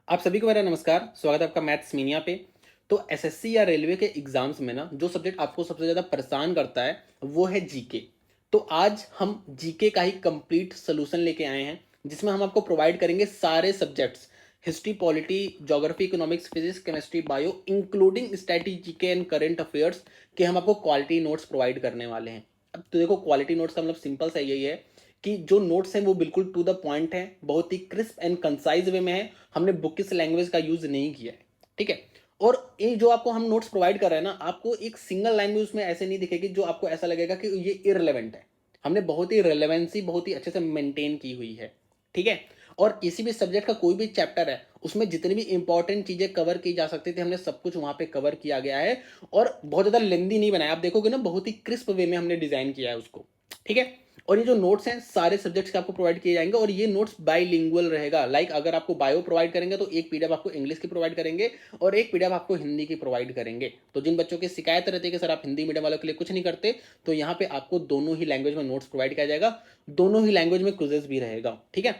आप सभी को मेरा नमस्कार। स्वागत है आपका मैथ्स मीनिया पे। तो एसएससी या रेलवे के एग्जाम्स में ना जो सब्जेक्ट आपको सबसे ज़्यादा परेशान करता है वो है जीके। तो आज हम जीके का ही कंप्लीट सोल्यूशन लेके आए हैं, जिसमें हम आपको प्रोवाइड करेंगे सारे subjects, history, polity, geography, economics, physics, chemistry, bio, including static GK and current affairs के हम आपको क्वालिटी नोट्स प्रोवाइड करने वाले हैं। अब तो देखो, क्वालिटी नोट्स का मतलब सिंपल सा यही है कि जो नोट्स हैं वो बिल्कुल टू द पॉइंट है, बहुत ही क्रिस्प एंड कंसाइज वे में है। हमने बुकिश लैंग्वेज का यूज नहीं किया है, ठीक है। और ये जो आपको हम नोट्स प्रोवाइड कर रहे हैं ना, आपको एक सिंगल लाइन में उसमें ऐसे नहीं दिखेगी जो आपको ऐसा लगेगा कि ये इररिलेवेंट है। हमने बहुत ही रेलेवेंसी बहुत ही अच्छे से मेंटेन की हुई है, ठीक है। और किसी भी सब्जेक्ट का कोई भी चैप्टर है, उसमें जितनी भी इंपॉर्टेंट चीजें कवर की जा सकती थी, हमने सब कुछ वहां पे कवर किया गया है। और बहुत ज्यादा लेंदी नहीं बनाया, आप देखोगे ना, बहुत ही क्रिस्प वे में हमने डिजाइन किया है उसको, ठीक है। और ये जो नोट्स हैं सारे सब्जेक्ट्स के आपको प्रोवाइड किए जाएंगे, और ये नोट्स बाईलिंगुअल रहेगा। लाइक अगर आपको बायो प्रोवाइड करेंगे तो एक पीडीएफ आपको इंग्लिश की प्रोवाइड करेंगे और एक पीडीएफ आपको हिंदी की प्रोवाइड करेंगे। तो जिन बच्चों की शिकायत रहती है कि सर आप हिंदी मीडियम वालों के लिए कुछ नहीं करते, तो यहाँ पे आपको दोनों ही लैंग्वेज में नोट्स प्रोवाइड किया जाएगा, दोनों ही लैंग्वेज में क्विजेस भी रहेगा, ठीक है।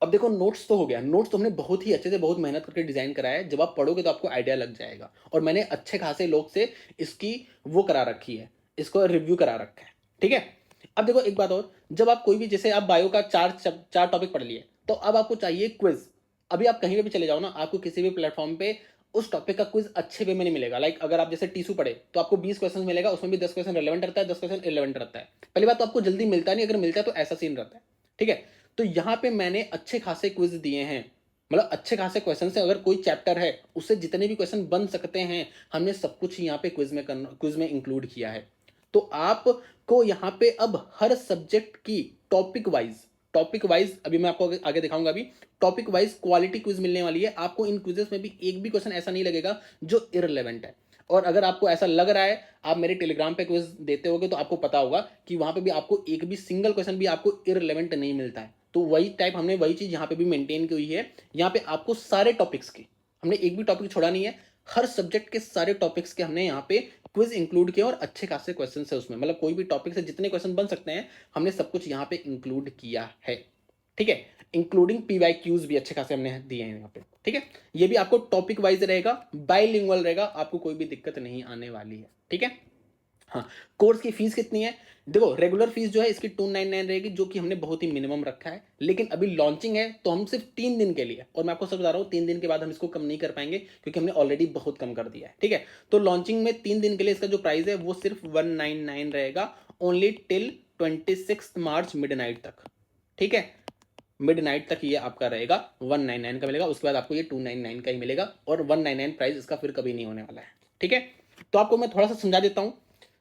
अब देखो, नोट्स तो हो गया। नोट्स तो हमने बहुत ही अच्छे से बहुत मेहनत करके डिजाइन कराया है, जब आप पढ़ोगे तो आपको आइडिया लग जाएगा। और मैंने अच्छे खासे लोग से इसकी वो करा रखी है, इसको रिव्यू करा रखा है, ठीक है। अब देखो एक बात और, जब आप कोई भी, जैसे आप बायो का चार टॉपिक पढ़ लिए, तो अब आपको चाहिए क्विज। अभी आप कहीं पे भी चले जाओ ना, आपको किसी भी प्लेटफॉर्म पे उस टॉपिक का क्विज अच्छे वे में नहीं मिलेगा। लाइक अगर आप जैसे टीसू पढ़े तो आपको 20 क्वेश्चन मिलेगा, उसमें भी 10 क्वेश्चन रिलेवेंट रहता है, 10 क्वेश्चन इलेवेंट रहता है। पहली बात तो आपको जल्दी मिलता नहीं, अगर मिलता है तो ऐसा सीन रहता है, ठीक है। तो यहां पे मैंने अच्छे खासे क्विज दिए हैं, मतलब अच्छे खासे क्वेश्चन से, अगर कोई चैप्टर है उससे जितने भी क्वेश्चन बन सकते हैं, हमने सब कुछ यहाँ पे क्विज में इंक्लूड किया है। तो आपको यहाँ पे अब हर सब्जेक्ट की टॉपिक वाइज अभी मैं आपको आगे दिखाऊंगा। अभी टॉपिक वाइज क्वालिटी क्विज मिलने वाली है आपको। इन क्विजेस में भी एक भी क्वेश्चन ऐसा नहीं लगेगा जो इररिलेवेंट है। और अगर आपको ऐसा लग रहा है, आप मेरे टेलीग्राम पे क्विज देते होगे तो आपको पता होगा कि वहां पे भी आपको एक भी सिंगल क्वेश्चन भी आपको इररिलेवेंट नहीं मिलता है। तो वही टाइप हमने वही चीज यहाँ पे भी मेंटेन की हुई है। यहाँ पे आपको सारे टॉपिक्स की, हमने एक भी टॉपिक छोड़ा नहीं है। हर सब्जेक्ट के सारे टॉपिक्स के हमने यहाँ पे क्विज इंक्लूड किया, और अच्छे खासे क्वेश्चन है उसमें, मतलब कोई भी टॉपिक से जितने क्वेश्चन बन सकते हैं हमने सब कुछ यहाँ पे इंक्लूड किया है, ठीक है। इंक्लूडिंग पीवाईक्यूज भी अच्छे खासे हमने दिए हैं यहाँ पे, ठीक है। ये भी आपको टॉपिक वाइज रहेगा, बाइलिंगुअल रहेगा, आपको कोई भी दिक्कत नहीं आने वाली है, ठीक है। हाँ, कोर्स की फीस कितनी है? देखो, रेगुलर फीस जो है इसकी 299 रहेगी, जो कि हमने बहुत ही मिनिमम रखा है। लेकिन अभी लॉन्चिंग है तो हम सिर्फ 3 दिन के लिए, और मैं आपको सब बता रहा हूँ 3 दिन के बाद हम इसको कम नहीं कर पाएंगे, क्योंकि हमने ऑलरेडी बहुत कम कर दिया है, ठीक है। तो लॉन्चिंग में 3 दिन के लिए इसका जो प्राइस है वो सिर्फ 199 रहेगा, ओनली टिल 26 मार्च मिड नाइट तक, ठीक है। मिड नाइट तक ये आपका रहेगा, 199 का मिलेगा। उसके बाद आपको ये 299 का ही मिलेगा, और 199 प्राइस इसका फिर कभी नहीं होने वाला है, ठीक है। तो आपको मैं थोड़ा सा समझा देता हूँ।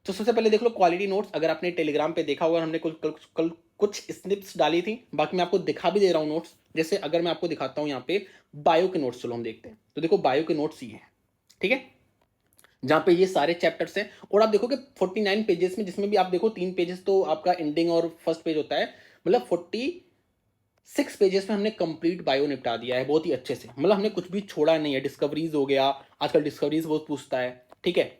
तो सबसे पहले देख लो क्वालिटी नोट्स। अगर आपने टेलीग्राम पे देखा होगा, हमने कल कुछ स्निप्स डाली थी, बाकी मैं आपको दिखा भी दे रहा हूँ नोट्स। जैसे अगर मैं आपको दिखाता हूँ यहाँ पे बायो के नोट्स, चलो हम देखते हैं। तो देखो, बायो के नोट्स ये हैं, ठीक है, जहां पे ये सारे चैप्टर्स हैं। और आप देखो कि 49 पेजेस में, जिसमें भी आप देखो 3 पेजेस तो आपका एंडिंग और फर्स्ट पेज होता है, मतलब 46 पेजेस में हमने कंप्लीट बायो निपटा दिया है बहुत ही अच्छे से। मतलब हमने कुछ भी छोड़ा नहीं है। डिस्कवरीज हो गया, आजकल डिस्कवरीज बहुत पूछता है, ठीक है।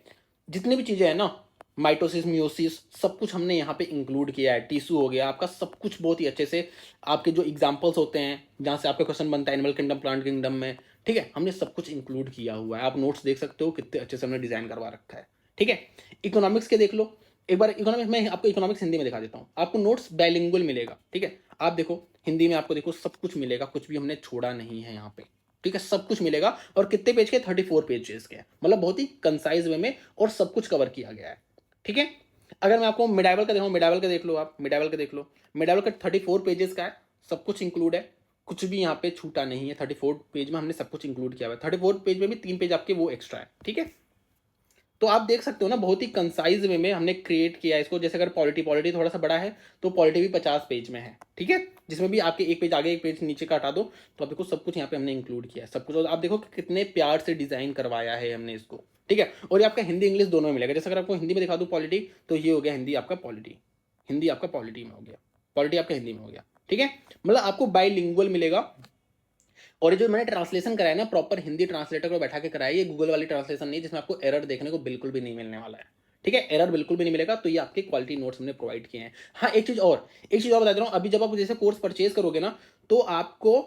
जितनी भी चीजें हैं ना, माइटोसिस, मियोसिस, सब कुछ हमने यहाँ पे इंक्लूड किया है। टिश्यू हो गया आपका, सब कुछ बहुत ही अच्छे से। आपके जो एग्जांपल्स होते हैं जहाँ से आपका क्वेश्चन बनता है एनिमल किंगडम, प्लांट किंगडम में, ठीक है, हमने सब कुछ इंक्लूड किया हुआ है। आप नोट्स देख सकते हो कितने अच्छे से हमने डिजाइन करवा रखा है, ठीक है। इकोनॉमिक्स के देख लो एक बार। इकोनॉमिक्स में आपको इकोनॉमिक्स हिंदी में दिखा देता हूँ। आपको नोट्स बाइलिंगुअल मिलेगा, ठीक है। आप देखो हिंदी में आपको देखो सब कुछ मिलेगा, कुछ भी हमने छोड़ा नहीं है यहाँ पे, ठीक है। सब कुछ मिलेगा। और कितने पेज के? 34 पेजेस के, मतलब बहुत ही कंसाइज वे में, और सब कुछ कवर किया गया है, ठीक है। अगर मैं आपको मिडावल का दिखाऊं, मिडावल का देख लो, आप मिडावल का देख लो। मिडावल का 34 पेजेस का है, सब कुछ इंक्लूड है, कुछ भी यहाँ पे छूटा नहीं है। 34 पेज में हमने सब कुछ इंक्लूड किया हुआ है। 34 पेज में भी 3 पेज आपके वो एक्स्ट्रा है, ठीक है। तो आप देख सकते हो ना, बहुत ही कंसाइज वे में हमने क्रिएट किया है इसको। जैसे अगर पॉलिटी पॉलिटी थोड़ा सा बड़ा है, तो पॉलिटी भी 50 पेज में है, ठीक है। जिसमें भी आपके एक पेज आगे एक पेज नीचे का हटा दो, तो आप देखो सब कुछ यहाँ पे हमने इंक्लूड किया है, सब कुछ। और आप देखो कि कितने प्यार से डिजाइन करवाया है हमने इसको, ठीक है। और ये आपका हिंदी इंग्लिश दोनों में मिलेगा। जैसे अगर आपको हिंदी में दिखा दूँ पॉलिटी, तो ये हो गया हिंदी आपका पॉलिटी, हिंदी आपका पॉलिटी में हो गया, पॉलिटी आपका हिंदी में हो गया, ठीक है। मतलब आपको बाईलिंगुअल मिलेगा। और ये जो मैंने ट्रांसलेशन कराया ना, प्रॉपर हिंदी ट्रांसलेटर को बैठा के कराया, ये गूगल वाली ट्रांसलेशन नहीं, जिसमें आपको एरर देखने को बिल्कुल भी नहीं मिलने वाला है, ठीक है। एरर बिल्कुल भी नहीं मिलेगा। तो ये आपके क्वालिटी नोट्स हमने प्रोवाइड किए हैं। हाँ, एक चीज और बता दे रहा हूँ। अभी जब आप जैसे कोर्स परचेज करोगे ना, तो आपको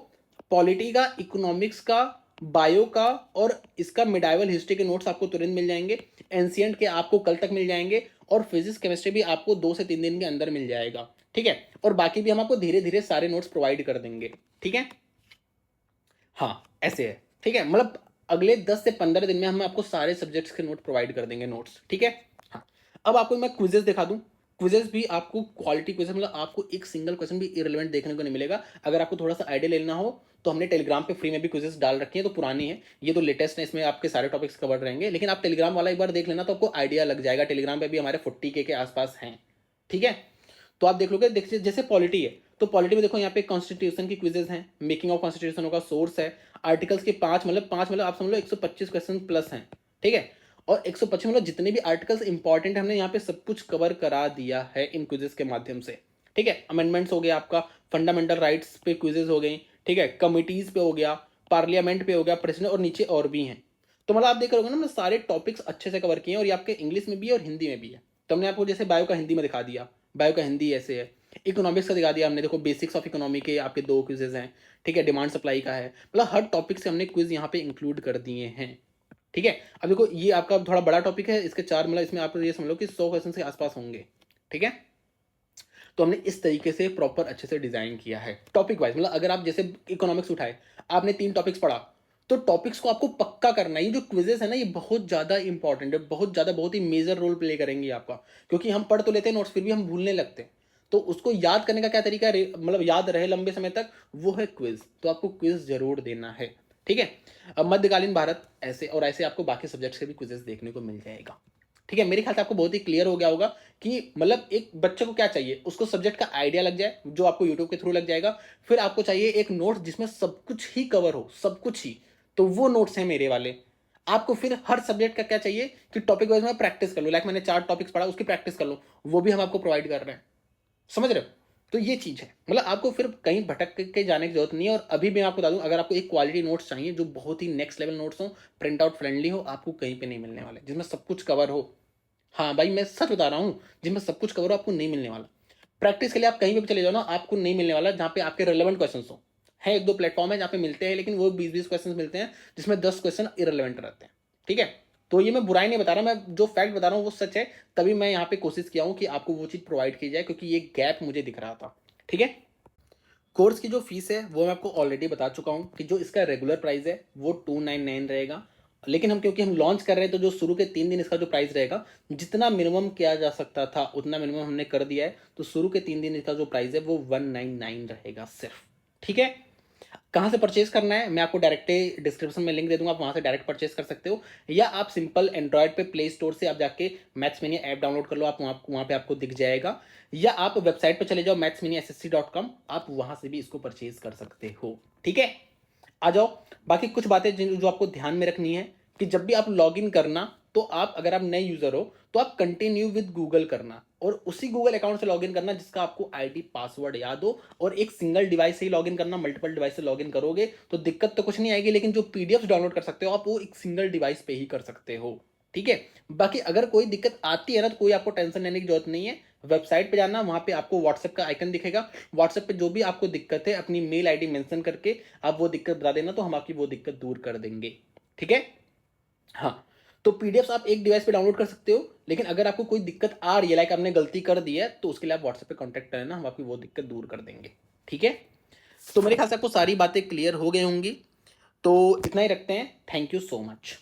पॉलिटी का, इकोनॉमिक्स का, बायो का और इसका मिडाइवल हिस्ट्री के नोट्स आपको तुरंत मिल जाएंगे। एंशियंट के आपको कल तक मिल जाएंगे और फिजिक्स केमिस्ट्री भी आपको 2 से 3 दिन के अंदर मिल जाएगा। ठीक है, और बाकी भी हम आपको धीरे धीरे सारे नोट्स प्रोवाइड कर देंगे। ठीक है, हाँ ऐसे है। ठीक है, मतलब अगले 10 से 15 दिन में हम आपको सारे सब्जेक्ट्स के नोट प्रोवाइड कर देंगे, नोट्स। ठीक है, हाँ। अब आपको मैं क्विजेस दिखा दूं। क्विजेस भी आपको क्वालिटी क्विजेस, मतलब आपको एक सिंगल क्वेश्चन भी इरेलीवेंट देखने को नहीं मिलेगा। अगर आपको थोड़ा सा आइडिया लेना हो तो हमने टेलीग्राम पे फ्री में भी क्विजेस डाल रखी है, तो पुरानी है, ये तो लेटेस्ट है, इसमें आपके सारे टॉपिक्स कवर रहेंगे। लेकिन आप टेलीग्राम वाला एक बार देख लेना तो आपको आइडिया लग जाएगा। टेलीग्राम पे भी हमारे 40K के आसपास हैं। ठीक है, तो आप देख लोगे। देखिए जैसे पॉलिटी है तो पॉलिटी में देखो यहाँ पे कॉन्स्टिट्यूशन की क्विजेज हैं, मेकिंग ऑफ कॉन्स्टिट्यूशन होगा, सोर्स है, आर्टिकल्स के 5 मतलब आप समझ लो 125 क्वेश्चन प्लस हैं। ठीक है, और 125 मतलब जितने भी आर्टिकल्स इंपॉर्टेंट है हमने यहाँ पे सब कुछ कवर करा दिया है इन क्विजेस के माध्यम से। ठीक है, अमेंडमेंट्स हो गया आपका, फंडामेंटल राइट्स पे क्विजेज हो गई। ठीक है, कमिटीज पे हो गया, पार्लियामेंट पे हो गया, प्रेसिडेंट, और नीचे और भी हैं। तो मतलब आप देख रहे हो ना, मैं सारे टॉपिक्स अच्छे से कवर किए हैं और ये आपके इंग्लिश में भी है और हिंदी में भी है। तो हमने आपको जैसे बायो का हिंदी में दिखा दिया, बायो का हिंदी ऐसे है। इकोनॉमिक्स का दिखा दिया हमने, देखो बेसिक्स ऑफ इकोनॉमी के आपके 2 क्विजेज हैं। ठीक है, डिमांड सप्लाई का है, मतलब हर टॉपिक से हमने क्विज यहाँ पे इंक्लूड कर दिए हैं। ठीक है, अब देखो ये आपका थोड़ा बड़ा टॉपिक है, इसके 4 मतलब इसमें आप ये समझ लो कि 100 क्वेश्चन के आसपास होंगे। ठीक है, तो हमने इस तरीके से प्रॉपर अच्छे से डिजाइन किया है टॉपिक वाइज। मतलब अगर आप जैसे इकोनॉमिक्स उठाए, आपने 3 टॉपिक्स पढ़ा, तो टॉपिक्स को आपको पक्का करना है। ये जो क्विजेस है ना, ये बहुत ज्यादा इंपॉर्टेंट है, बहुत ज्यादा, बहुत ही मेजर रोल प्ले करेंगे आपका। क्योंकि हम पढ़ तो लेते हैं नोट्स, फिर भी हम भूलने लगते हैं। तो उसको याद करने का क्या तरीका है, मतलब याद रहे लंबे समय तक, वो है क्विज। तो आपको क्विज जरूर देना है। ठीक है, अब मध्यकालीन भारत ऐसे और ऐसे आपको बाकी सब्जेक्ट्स के भी क्विजेस देखने को मिल जाएगा। ठीक है, मेरे ख्याल से आपको बहुत ही क्लियर हो गया होगा कि मतलब एक बच्चे को क्या चाहिए, उसको सब्जेक्ट का आइडिया लग जाए जो आपको यूट्यूब के थ्रू लग जाएगा। फिर आपको चाहिए एक नोट्स जिसमें सब कुछ ही कवर हो, सब कुछ ही। तो वो नोट्स हैं मेरे वाले। आपको फिर हर सब्जेक्ट का क्या चाहिए कि टॉपिक वाइज में प्रैक्टिस कर लो, लाइक मैंने 4 टॉपिक्स पढ़ा उसकी प्रैक्टिस कर लो, वो भी हम आपको प्रोवाइड कर रहे हैं। समझ रहे हो? तो ये चीज है, मतलब आपको फिर कहीं भटक के जाने की जरूरत नहीं है। और अभी भी मैं आपको बता दूं, अगर आपको एक क्वालिटी नोट्स चाहिए जो बहुत ही नेक्स्ट लेवल नोट्स हो, प्रिंट आउट फ्रेंडली हो, आपको कहीं पे नहीं मिलने वाले, जिसमें सब कुछ कवर हो। हाँ भाई, मैं सच बता रहा हूँ, जिसमें सब कुछ कवर हो आपको नहीं मिलने वाला। प्रैक्टिस के लिए आप कहीं पे भी चले जाओ ना, आपको नहीं मिलने वाला जहाँ पे आपके रिलेवेंट क्वेश्चन हो। है 1-2 प्लेटफॉर्म है जहाँ पे मिलते हैं, लेकिन वो 20-20 क्वेश्चन मिलते हैं जिसमें 10 क्वेश्चन इरेलीवेंट रहते हैं। ठीक है, तो ये मैं बुराई नहीं बता रहा, मैं जो फैक्ट बता रहा हूँ वो सच है। तभी मैं यहाँ पे कोशिश किया हूँ कि आपको वो चीज़ प्रोवाइड की जाए, क्योंकि ये गैप मुझे दिख रहा था। ठीक है, कोर्स की जो फीस है वो मैं आपको ऑलरेडी बता चुका हूँ कि जो इसका रेगुलर प्राइस है वो 299 रहेगा। लेकिन हम क्योंकि हम लॉन्च कर रहे हैं, तो जो शुरू के 3 दिन इसका जो प्राइस रहेगा, जितना मिनिमम किया जा सकता था उतना मिनिमम हमने कर दिया है। तो शुरू के 3 दिन इसका जो प्राइस है वो 199 रहेगा सिर्फ। ठीक है, कहाँ से परचेज करना है मैं आपको डायरेक्ट डिस्क्रिप्शन में लिंक दे दूंगा, आप वहां से डायरेक्ट परचेज कर सकते हो। या आप सिंपल एंड्रॉयड पे प्ले स्टोर से आप जाके मैथ्स मिनी ऐप डाउनलोड कर लो, आप वहाँ पे आपको दिख जाएगा। या आप वेबसाइट पे चले जाओ mathsminiSSC.com, आप वहां से भी इसको परचेज कर सकते हो। ठीक है, आ जाओ। बाकी कुछ बातें जो आपको ध्यान में रखनी है कि जब भी आप लॉग इन करना, तो आप अगर आप नए यूजर हो तो आप कंटिन्यू विद गूगल करना, और उसी गूगल अकाउंट से लॉगिन करना जिसका आपको आईडी पासवर्ड याद हो। और एक सिंगल डिवाइस से ही लॉगिन करना, मल्टीपल डिवाइस से लॉगिन करोगे तो दिक्कत तो कुछ नहीं आएगी, लेकिन जो पीडीएफ डाउनलोड कर सकते हो आप वो एक सिंगल डिवाइस पे ही कर सकते हो। ठीक है, बाकी अगर कोई दिक्कत आती है ना, तो कोई आपको टेंशन लेने की जरूरत नहीं है। वेबसाइट पे जाना, वहां पे आपको व्हाट्सएप का आइकन दिखेगा, व्हाट्सएप पे जो भी आपको दिक्कत है अपनी मेल आईडी मेंशन करके आप वो दिक्कत बता देना, तो हम आपकी वो दिक्कत दूर कर देंगे। ठीक है, हाँ। तो पीडीएफ आप एक डिवाइस पे डाउनलोड कर सकते हो, लेकिन अगर आपको कोई दिक्कत आ रही है, लाइक आपने गलती कर दी है, तो उसके लिए आप व्हाट्सएप पे कांटेक्ट करें ना, हम आपकी वो दिक्कत दूर कर देंगे। ठीक है, तो मेरे ख्याल से आपको सारी बातें क्लियर हो गई होंगी। तो इतना ही रखते हैं, थैंक यू सो मच।